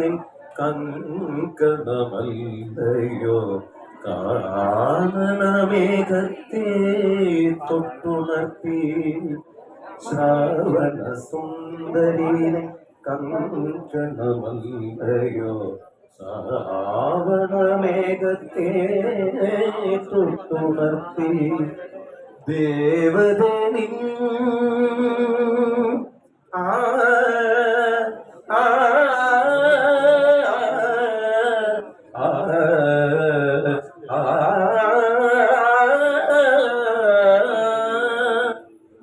നിൻ കങ്കണമല്ലയോ കാനനമേഘത്തെ തൊട്ടുണർത്തി ശ്രാവണ സുന്ദരിനെ കങ്കണമല്ലയോ ശ്രാവണമേഘത്തെ തൊട്ടുണർത്തി ദേവതനിൻ ആ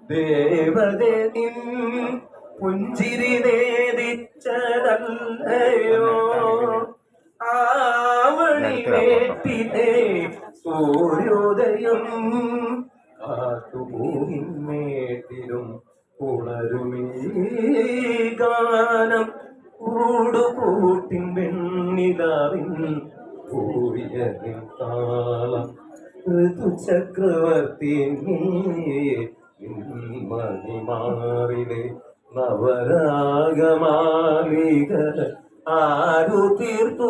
ദേവതനിൻ പുഞ്ചിരി നേദിച്ചതല്ലയോ ആവണിമേട്ടിലെ സൂര്യോദയം കാട്ടുപൂവിന്മേട്ടിലും ഉണരുമീ ഗാനം കൂടുകൂട്ടിൻ വെണ്ണിലാവിൻ പൂവിയതിൻ താളം ഋതുചക്രവർത്തി മണിമാറിലെ നവരാഗമാലിക ആരു തീർത്തു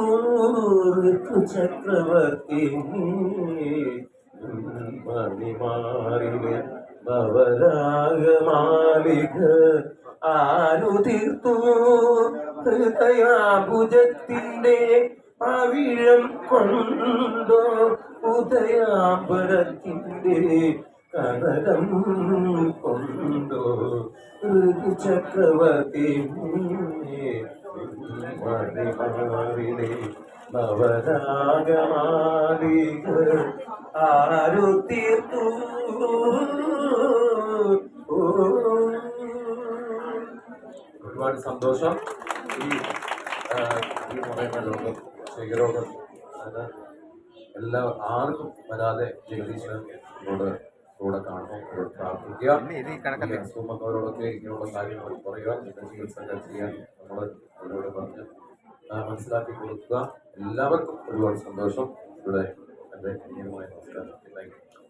ഋതുചക്രവർത്തി മണിമാറിലെ നവരാഗമാലിക ആരു തീർത്തു ഹൃദയാഭുജത്തിന്റെ അവിഴം കൊണ്ടോ ഉദയാംബരത്തിന്റെ കനകം കൊണ്ടോ ഋതുചക്രവർത്തി മണിമാറിലെ നവരാഗമാലിക ആരു തീർത്തു. ഒരുപാട് സന്തോഷം. ഈ പറയുന്ന രോഗം ക്ഷയരോഗം അത് ആർക്കും വരാതെ ജഗദീശ്വരനോട് കൂടെ കാണുമ്പോൾ പ്രാർത്ഥിക്കുക. അസുഖമുള്ളവരോടൊക്കെ ഇങ്ങനെയുള്ള കാര്യങ്ങൾ പറയുക, ചികിത്സകൾ ചെയ്യാൻ നമ്മൾ അവരോട് പറഞ്ഞ് മനസ്സിലാക്കി കൊടുക്കുക. എല്ലാവർക്കും ഒരുപാട് സന്തോഷം. ഇവിടെ എൻ്റെ നമസ്കാരം. Thank you.